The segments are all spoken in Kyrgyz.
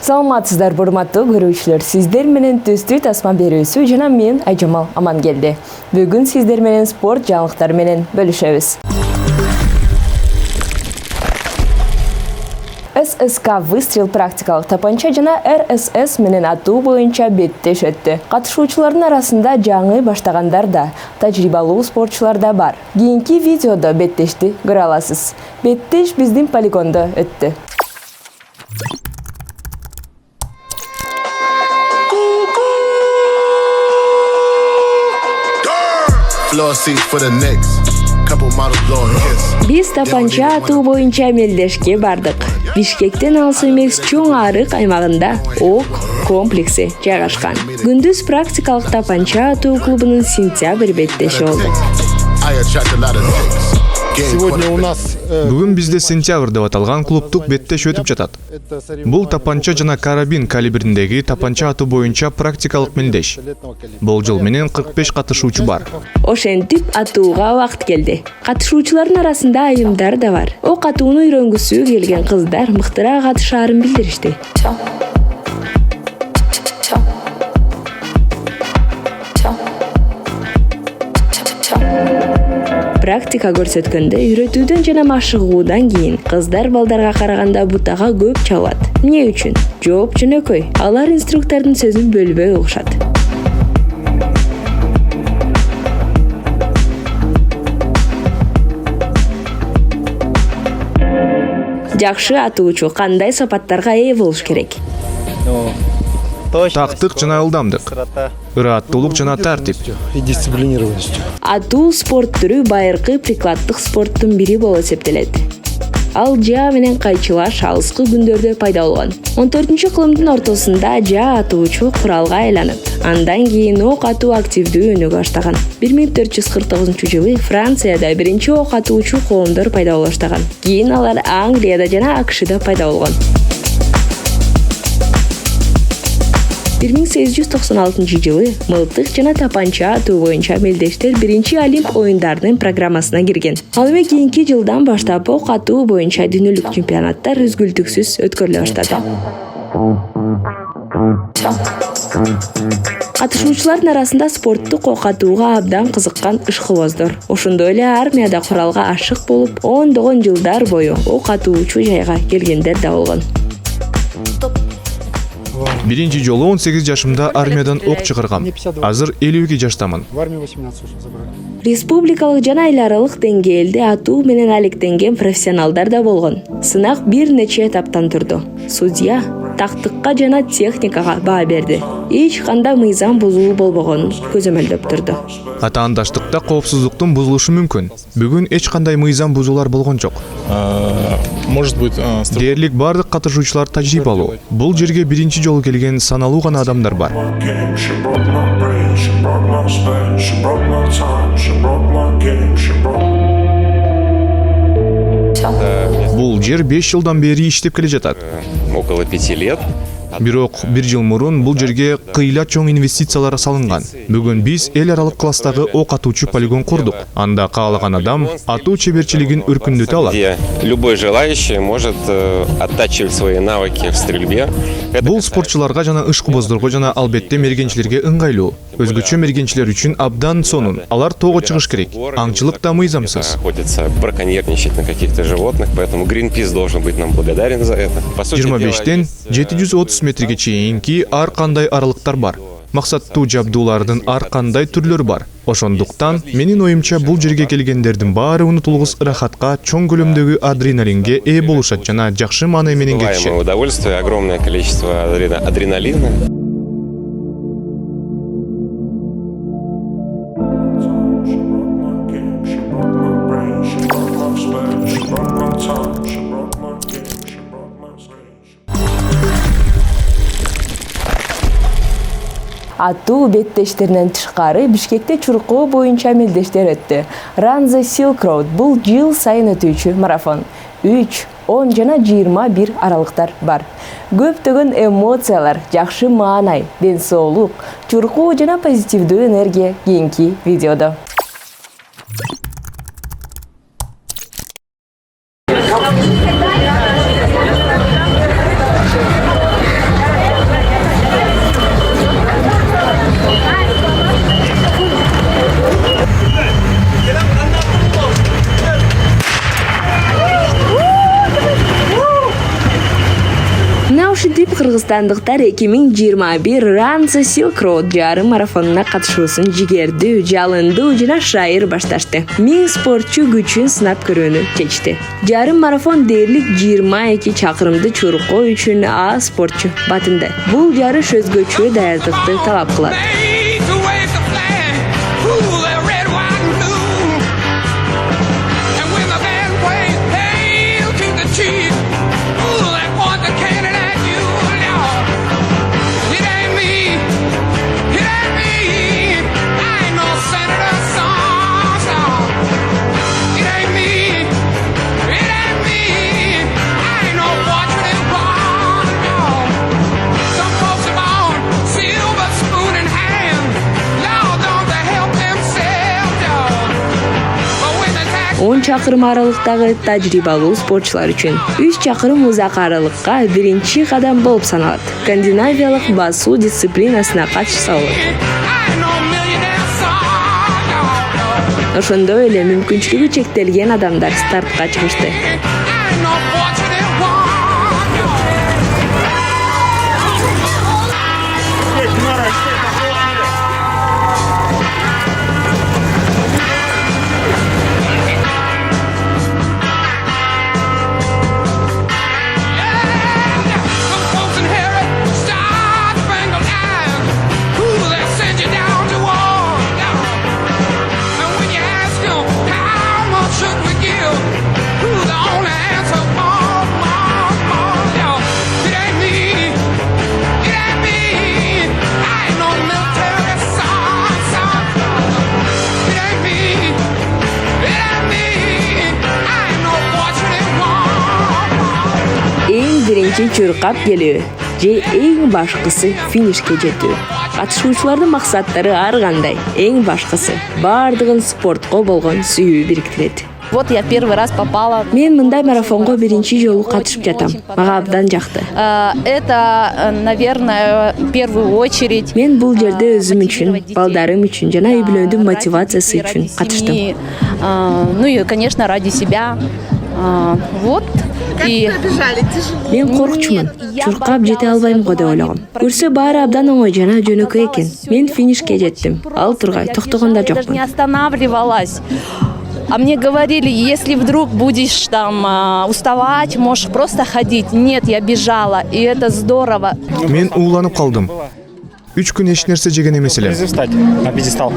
Саламатсыздар, урматтуу көрүүчүлөр. Сиздер менен түстүү тасма берүүсү жана мен Айжамал Амангелди. Бүгүн сиздер менен спорт жаңылыктары менен бөлүшөбүз. ССК выстрел практикалык тапанча жана РСС менен атуу боюнча беттеш өттү. Катышуучулардын арасында жаңы баштагандар да, тажрыйбалуу спортчулар да бар. Кийинки видеодо беттешти көрө аласыз. Беттеш биздин полигондо өттү. Биз тапанча атуу боюнча мелдешке бардык. Бишкектен алыс эмес чоң арык аймагында ОК комплекси жайгашкан. Күндүз практикалык тапанча атуу клубунун сентябрь беттеши болду. Бүгүн бизде сентябрь деп аталган клубтук беттеш өтүп жатат. Бул тапанча жана карабин калибриндеги тапанча атуу боюнча практикалык мелдеш. Болжол менен 45 катышуучу бар. Ошентип атууга убакыт келди. Катышуучулардын арасында айымдар да бар. Ок атууну үйрөнгүсү келген кыздар мыктыраак катышаарын билдиришти. Практика көрсөткөндө үйрөтүүдөн жана машыгуудан кийин кыздар балдарга караганда бутага көп чабат. Эмне үчүн? Жооп жөнөкөй. Алар инструктордун сөзүн бөлбөй угушат. Жакшы атуучу кандай сапаттарга ээ болуш керек? Тактык жана ылдамдык, ырааттуулук жана тартип. Атуу спорт түрү байыркы прикладдык спорттун бири болуп эсептелет. Ал жаа менен кайчылаш алыскы күндөрдө пайда болгон. 14-кылымдын ортосунда жаа атуучу куралга айланып, андан кийин ок атуу активдүү өнүгө баштаган. 1449-жылы Францияда биринчи ок атуучу коомдор пайда боло баштаган. Кийин алар Англияда жана АКШда пайда болгон. 1896-жылы мылтык жана тапанча атуу боюнча мелдештер биринчи Олимп оюндарынын программасына кирген. Ал эми кийинки жылдан баштап ок атуу боюнча дүйнөлүк чемпионаттар үзгүлтүксүз өткөрүлө баштады. Катышуучулардын арасында спорттук ок атууга абдан кызыккан ишкыбоздар, ошондой эле армияда куралга ашык болуп, ондогон жылдар бою ок атуучу жайга келгендер да болгон. Биринчи жолу 18 жашымда армиядан ок чыгаргам. Азыр 52 жаштамын. Республикалык жана эл аралык деңгээлде атуу менен алектенген профессионалдар да болгон. Сынак бир нече этаптан турду. Судья тактыкка жана техникага баа берди. Эч кандай мыйзам бузуу болбогонун көзөмөлдөп турду. Атаандаштыкта коопсуздуктун бузулушу мүмкүн. Бүгүн эч кандай мыйзам бузуулар болгон жок. Дээрлик бардык катышуучулар тажрыйбалуу. Бул жерге биринчи жолу келген саналуу гана адамдар бар. Бул жер 5 жылдан бери иштеп келе жатат. Около 5 лет. Бирок бир жыл мурун бул жерге кыйла чоң инвестициялар салынган. Бүгүн биз эл аралык класстагы ок атуучу полигон курдук. Анда каалаган адам атуу чеберчилигин өркүндөтө алат. Любой желающий может оттачивать свои навыки в стрельбе. Бул спортчуларга жана ышкыбоздорго жана албетте мергенчилерге ыңгайлуу. Өзгөчө мергенчилер үчүн абдан сонун. Алар тоого чыгыш керек. Аңчылык да мыйзамсыз. Находится браконьерничать на каких-то животных, поэтому Greenpeace должен быть нам благодарен за это. 25-тен 730 метрге чейинки ар кандай аралыктар бар. Максаттуу жабдуулардын ар кандай түрлөрү бар. Ошондуктан менин оюмча бул жерге келгендердин баары унутулгус ырахатка, чоң көлөмдөгү адреналинге ээ болушат жана жакшы маанай менен кетишет. Удовольствие, огромное количество адреналина. Аттуу беттештеринен тышкары Бишкекте чуркоо боюнча мелдештер өттү. Run the Silk Road бул жыл сайын өтүүчү марафон. 3, 10 жана 21 аралыктар бар. Көптөгөн эмоциялар, жакшы маанай, ден соолук, чуркоо жана позитивдүү энергия кийинки видеодо. Ушинтип кыргызстандыктар 2021 Run the Silk Road жарым марафонуна катышуусун жигердүү, жалындуу жана шайыр башташты. 1000 спортчу күчүн сынап көрүүнү чечти. Жарым марафон дээрлик 22 чакырымды чуркоо үчүн А спортчу батынды. Бул жарыш өзгөчө даярдыкты талап кылат. Он чакырым аралыктагы тажрыйбалуу спортчулар үчүн 3 чакырым узак аралыкка биринчи кадам болуп саналат. Скандинавиялык басуу дисциплинасына катышса болот. Ошондой эле мүмкүнчүлүгү чектелген адамдар стартка чыгышты. Биринчи чуркап келүү же эң башкысы финишке жетүү. Катышуучулардын максаттары ар кандай. Эң башкысы бардыгын спортко болгон сүйүү бириктирет. Вот я первый раз попала. Мен мындай марафонго биринчи жолу катышып жатам. Мага абдан жакты. Это, наверное, в первую очередь. Мен бул жерде өзүм үчүн, балдарым үчүн жана үй бүлөмдүн мотивациясы үчүн катыштым. Ну и, конечно, ради себя. Вот. Мен коркчумун. Чуркап жете албайм го деп ойлогом. Көрсө баары абдан оңой жана жөнөкөй экен. Мен финишке жеттим. Ал тургай токтогон да жокмун. Не останавливалась. А мне говорили, если вдруг будешь там уставать, можешь просто ходить. Нет, я бежала, и это здорово. Мен ууланып калдым. 3 күн эч нерсе жеген эмес элем. Встать на пьедестал.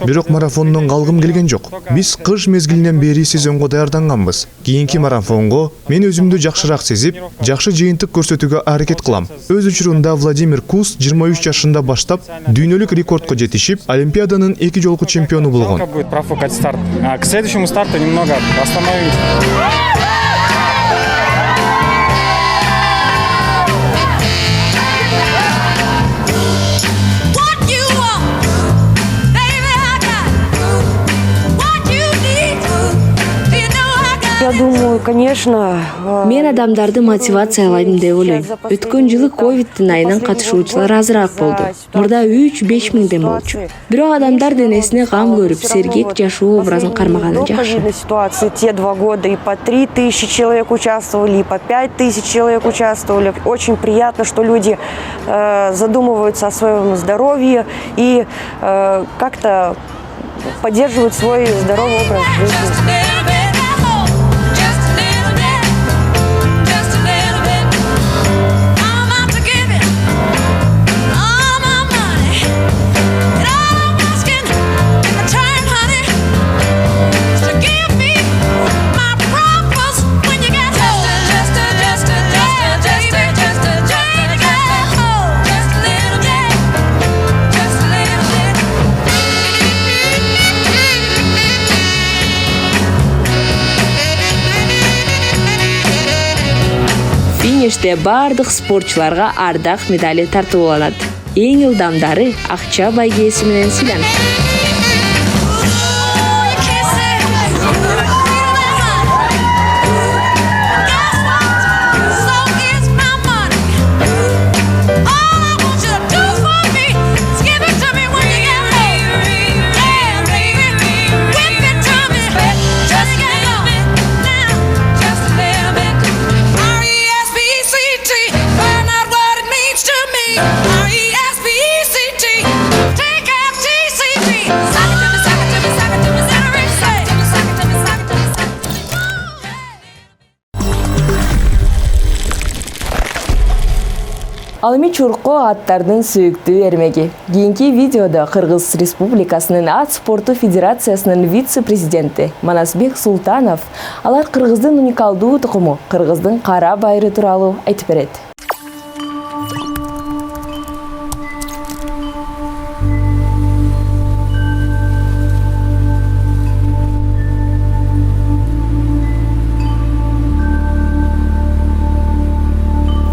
Бирок марафондон калгым келген жок. Биз кыш мезгилинен бери сезонго даярданганбыз. Кийинки марафонго мен өзүмдү жакшыраак сезип, жакшы жыйынтык көрсөтүүгө аракет кылам. Өз учурунда Владимир Кус 23 жашында баштап дүйнөлүк рекордко жетишип, Олимпиаданын 2 жолку чемпиону болгон. Будет профукать старт. К следующему старту немного остановимся. Я думаю, конечно. Мен адамдарды мотивациялайм деп ойлойм. Өткөн жылы ковидтин айынан катышуучулар азыраак болду. Мурда 3-5 миңден болчу. Бирок адамдар денесине кам көрүп, сергек жашоо образын кармаганы жакшы. Ситуации те 2 года и по 3000 человек участвовали, и по 5000 человек участвовали. Очень приятно, что люди задумываются о своем здоровье и как-то поддерживают свой здоровый образ жизни. Биринчиликте бардык спортчуларга ардак медали тартууланат. Эң ылдамдары акча байгеси менен сыйланышат. Ал эми чурко аттардын сүйүктүү эрмеги. Кийинки видеодо Кыргыз Республикасынын ат спорту федерациясынын вице-президенти Манасбек Султанов алар кыргыздын уникалдуу тукуму, кыргыздын кара байыры тууралуу айтып берет.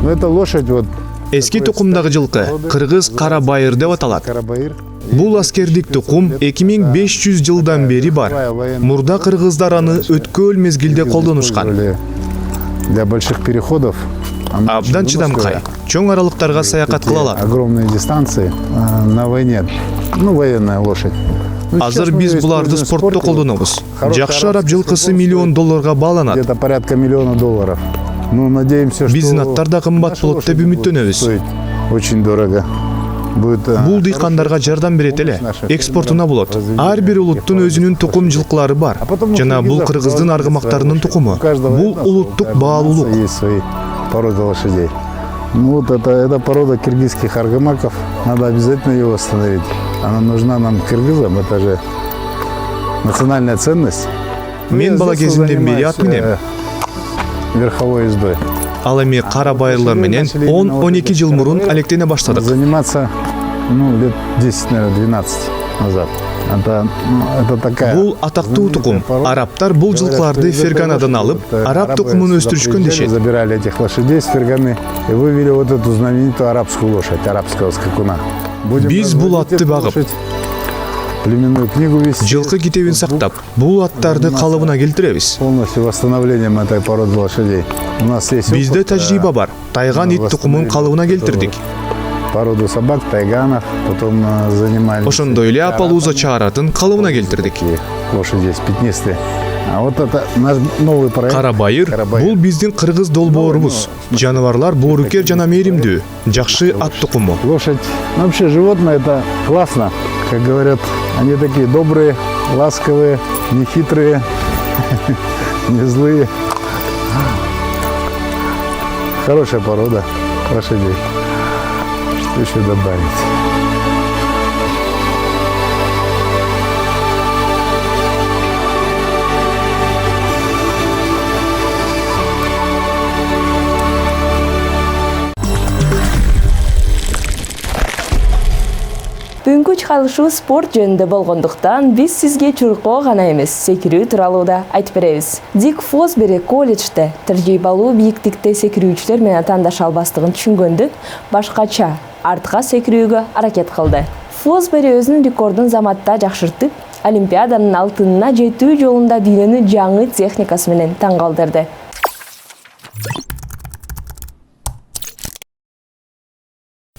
Это лошадь вот Эски тукумдагы жылкы кыргыз кара байыр деп аталат. карабайыр. Бул аскердик тукум 2500 жылдан бери бар. Мурда кыргыздар аны өткөл мезгилде колдонушкан. Для больших переходов. Абдан чыдамкай, чоң аралыктарга саякат кыла алат. Огромные дистанции на войне. Ну, военная лошадь. Азыр биз буларды спортто колдонобуз. Жакшы араб жылкысы $1 миллион бааланат. Где-то порядка $1 миллиона. Ну, надеемся, что Биздин аттар да кымбат болот деп үмүттөнөбүз. Очень дорого. Бул дыйкандарга жардам берет эле, экспортуна болот. Ар бир улуттун өзүнүн тукум жылкылары бар. Жана бул кыргыздын аргымактарынын тукуму. Бул улуттук баалуулук. Есть свои породы лошадей. Ну вот это порода киргизских аргамаков. Надо обязательно ее восстановить. Она нужна нам, киргизам. Это же национальная ценность. Мен бала кезимден бери ат минем. Верховой ездой. Ал эми кара байырлар менен 10-12 жыл мурун алектене баштадык. Заниматься, лет 10, наверное, 12 назад. Это такая... Бул атактуу тукум. Арабтар бул жылкыларды Ферганадан алып, араб тукумун өстүрүшкөн дешет. Забирали этих лошадей с Ферганы и вывели вот эту знаменитую арабскую лошадь, арабского скакуна. Биз бул атты багып, племенную книгу вести. жылкы китебин сактап, бул аттарды калыбына келтиребиз. Полностью восстановлением этой породы лошадей. У нас есть Бизде опыт, тажрыйба бар. Тайган ит тукумун калыбына келтирдик. Породу собак, тайганов, потом занимались... Ошондой эле апалуза чааратын калыбына келтирдик. Такие лошади есть пятнистые. А вот это наш новый проект. Кара байыр бул биздин кыргыз долбоорубуз. Жаныбарлар боорукер жана мээримдүү, жакшы ат тукуму. Лошадь, вообще животное это классно. Как говорят, они такие добрые, ласковые, нехитрые, не злые. Хорошая порода лошадей. Что еще добавить? Бүгүнкү чыгарылышы спорт жөнүндө болгондуктан биз сизге чуркоо гана эмес, секирүү тууралуу да айтып беребиз. Дик Фосбери колледжде тажрыйбалуу бийиктикте секирүүчүлөр менен атаандаша албастыгын түшүнгөндө башкача артка секирүүгө аракет кылды. Фосбери өзүнүн рекордун заматта жакшыртып, Олимпиаданын алтынына жетүү жолунда дүйнөнү жаңы техникасы менен таң калтырды.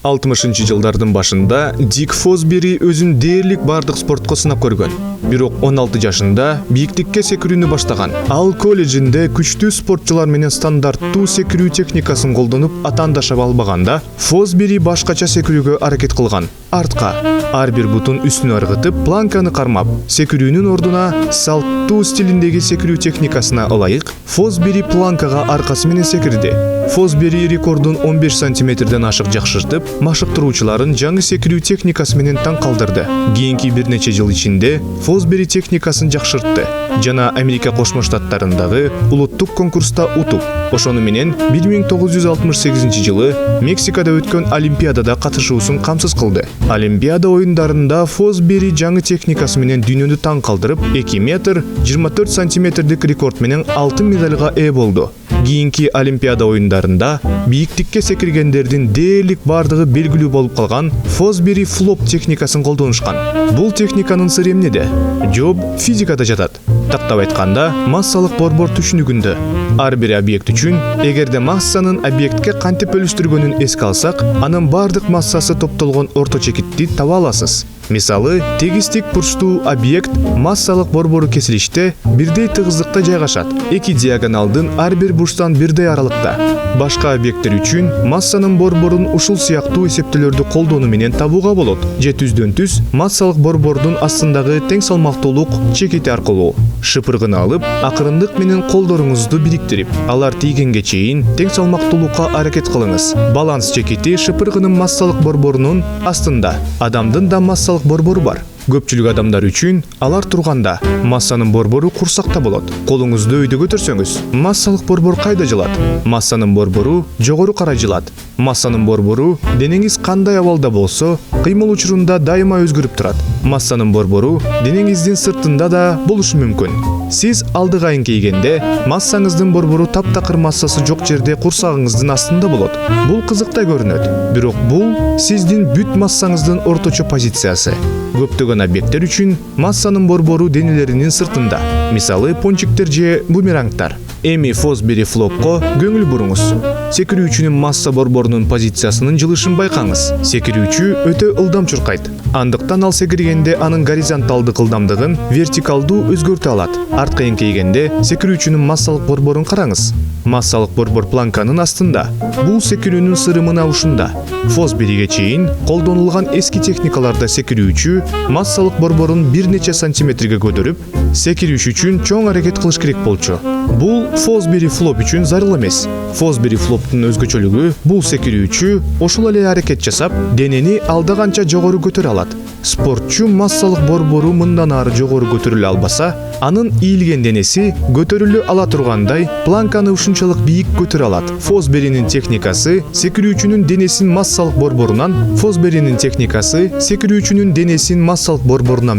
60 жылдардын башында Дик Фосбери өзүн дээрлик бардык спортко сынап көргөн. Бирок 16 жашында бийиктикке секирүүнү баштаган. Ал колледжинде күчтүү спортчулар менен стандарттуу секирүү техникасын колдонуп атаандаша албаганда, Фосбери башкача секирүүгө аракет кылган. Артка ар бир бутун үстүнө ыргытып, планканы кармап, секирүүнүн ордуна салттуу стилиндеги секирүү техникасына ылайык Фосбери планкага аркасы менен секирди. Фосбери рекордун 15 сантиметрден ашык жакшыртып, машыктыруучуларын жаңы секирүү техникасы менен таң калтырды. Кийинки бир нече жыл ичинде Фосбери техникасын жакшыртты жана Америка Кошмо Штаттарындагы улуттук конкурста утуп, ошону менен 1968 жылы Мексикада өткөн Олимпиадада катышуусун камсыз кылды. Олимпиада оюндарында Фосбери жаңы техникасы менен дүйнөнү таң калтырып, 2 метр 24 сантиметрдик рекорд менен алтын медальга ээ болду. Кийинки Олимпиада оюндарында бийиктикке секиргендердин дээрлик бардыгы белгилүү болуп калган Fosbury Flop техникасын колдонушкан. Бул техниканын сыры эмнеде? Жооп физикада жатат. Тактап айтканда, массалык борбор түшүнүгүндө. Ар бир объект үчүн эгерде массанын объектке кантип бөлүштүргөнүн эске алсак, анын бардык массасы топтолгон орто чекитти таба аласыз. Мисалы, тегистик бурчтуу объект массалык борбору кесилиште бирдей тыгыздыкта жайгашат. Эки диагоналдын ар бир бурчтан бирдей аралыкта. Башка объекттер үчүн массанын борборун ушул сыяктуу эсептөөлөрдү колдонуу менен табууга болот. Же түздөн-түз массалык борбордун астындагы тең салмактуулук чекити аркылуу. Шыпыргыны алып, акырындык менен колдоруңузду бириктирип, алар тийгенге чейин тең салмактуулукка аракет кылыңыз. Баланс чекити шыпыргынын массалык борборунун астында. Адамдын да массалык борбору бар. Көпчүлүк адамдар үчүн алар турганда массанын борбору курсакта болот. Колуңузду өйдө көтөрсөңүз, массалык борбор кайда жылат? Массанын борбору жогору карай жылат. Массанын борбору денеңиз кандай абалда болсо, кыймыл учурунда дайыма өзгөрүп турат. Массанын борбору денеңиздин сыртында да болушу мүмкүн. Сиз алдыга эңкейгенде, массаңыздын борбору таптакыр массасы жок жерде курсагыңыздын астында болот. Бул кызыктай көрүнөт, бирок бул сиздин бүт массаңыздын орточо позициясы. Көптөгөн объекттер үчүн массанын борбору денелеринин сыртында. Мисалы, пончиктер же бумерангтар. Эми Fosbury Flop'ко көңүл буруңуз. Секирүүчүнүн масса борборунун позициясынын жылышын байкаңыз. Секирүүчү өтө ылдам чуркайт. Андыктан ал секиргенде анын горизонталдык ылдамдыгын вертикалдуу өзгөртө алат. Артка эңкейгенде секирүүчүнүн массалык борборун караңыз. Массалык борбор планканын астында. Бул секирүүнүн сыры мына ушунда. Fosbury'ге чейин колдонулган эски техникаларда секирүүчү массалык борборун бир нече сантиметрге көтөрүп, секириш үчүн чоң аракет кылыш керек болчу. Бул Fosbury Flop үчүн зарыл эмес. Fosbury Flop'тун өзгөчөлүгү бул секирүүчү ошол эле аракет жасап, денени алда канча жогору көтөрө алат. Спортчу массалык борбору мындан ары жогору көтөрүлө албаса, анын ийилген денеси көтөрүлө ала тургандай планканы ушунчалык бийик көтөрө алат. Fosbury'нин техникасы секирүүчүнүн денесин массалык борборунан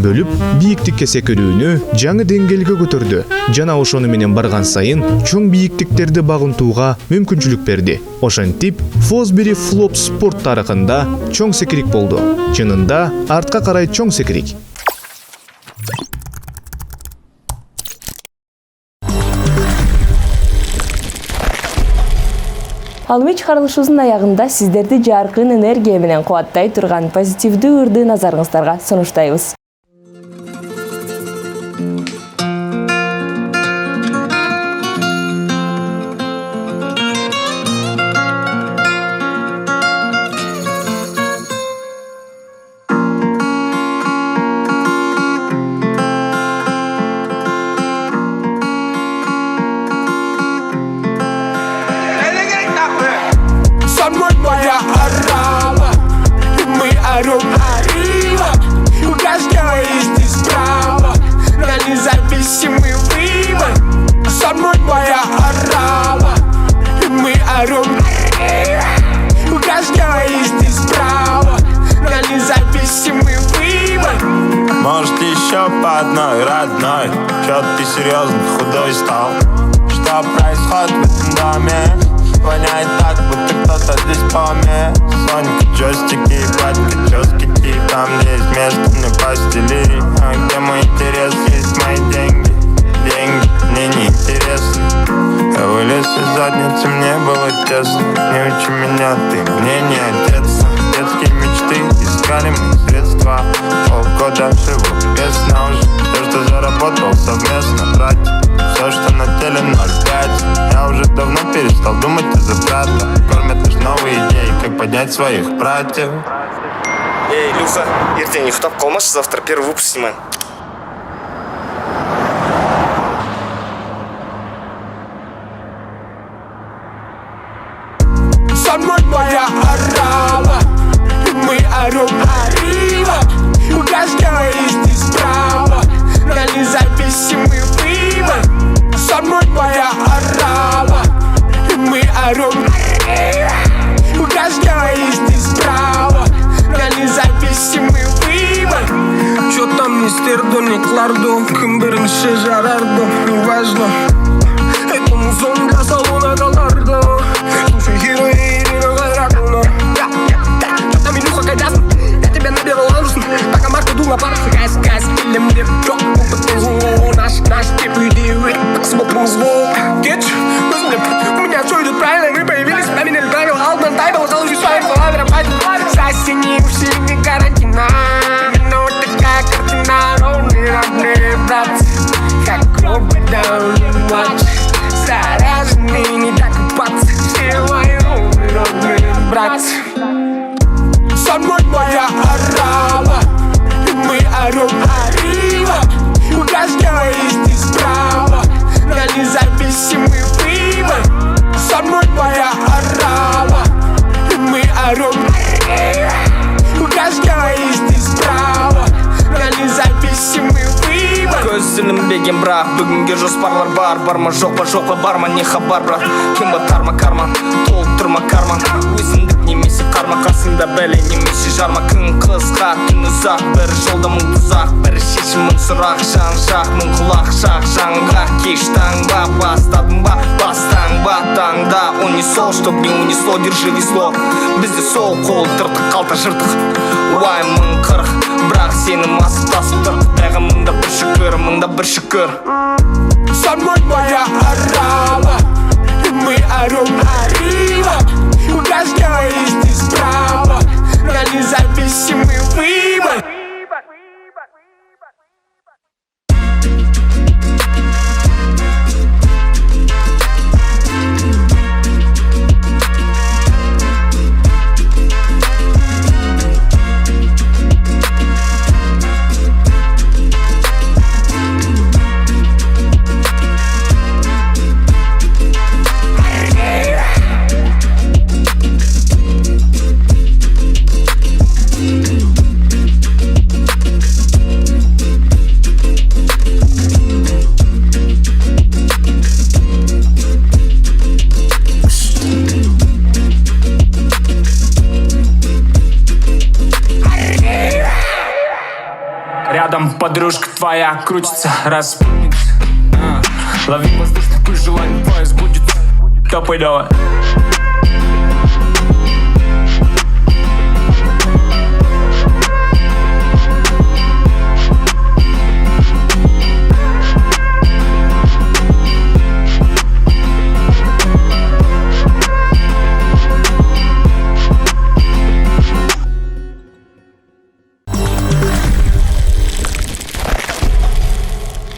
бөлүп, бийиктикке секирүүнү жаңы деңгээлге көтөрдү. Жана ошону менен барган сайын чоң бийиктиктерди багынтууга мүмкүнчүлүк берди. Ошентип, Fosbury Flop спорт тарыхында чоң секирик болду. Чынында артка карай чоң секирик. Ал эми чыгарылышыбыздын аягында сиздерди жаркын энергия менен кубаттай турган позитивдүү ырды назарыңыздарга сунуштайбыз. Может, еще по одной, родной. Чё ты серьезный, худой стал? Что происходит в этом доме? Воняет так, будто кто-то здесь помер. Сонька, джойстики, батька, чёски тип. Там есть место, мне постели. А где мой интерес, есть мои деньги. Деньги мне не интересны. Я вылез из задницы, мне было тесно. Не учи меня, ты мне не отец. Детские мечты, искали мы средства. Полгода живу без сна уже. Все, что заработал совместно, тратить. Все, что на теле 0,5. Я уже давно перестал думать из-за брата. Кормят лишь новые идеи, как поднять своих братьев. Эй, Люха, ертең ұйықтап қалмашы, завтра первый выпуск снимаем. Со мной моя орава, и мы орем arriba. У каждого есть здесь право на независимый выбор. Со мной моя орава, и мы орем arriba. У каждого есть здесь право на независимый выбор. Чё там мистерду, не кларду, кім бірінші жарарду, неважно. Это музон для салона. осени ушли не карантина. Но вот такая картина, ровные родные братцы. Как гробы даун матч. Заряженные, не докупаться. Все мои ровные родные братцы. Со мной моя орава, и мы орем арива. У каждого есть здесь право на независимый выбор. Со мной моя орава, и мы орем арива. У каждого есть здесь право на независимый выбор. Көзінің беген бірақ бүгінге жоспарлар бар ма жоқ па бар ма не хабар брат. Кем батар ма карма, толтырма карман. Өзіндік немесе қарма, қасында бәле немесе жарма. Күн қысқа, түн ұзақ, бір жолда мың тұзақ. Бір шешім мың сұрақ, жан жақ мың құлақ. Шақ жаңға кеш таңба, бастадың ба бастаңба таңда. Унесол, чтоб не унесло, держи весло. Бізде сол қол тыртық, қалта жыртық. Уай мың қырық, бірақ сені масып тасып тұр. Құдайға мыңда бір шүкір, мыңда бір шүкір. Со мной моя орава, и мы орем арива. У каждого есть здесь право на независимый выбор. Рядом подружка твоя крутится, распутница. Лови воздушный пыль, желание твое сбудется. Топай давай.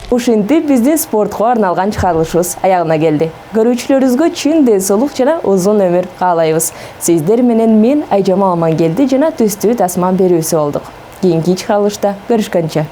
Ушинтип биздин спортко арналган чыгарылышыбыз аягына келди. Көрүүчүлөрүбүзгө чын ден соолук жана узун өмүр каалайбыз. Сиздер менен мен Айжамал Амангелди жана Түстүү Тасман берүүсү болдук. Кийинки чыгарылышта көрүшкөнчө.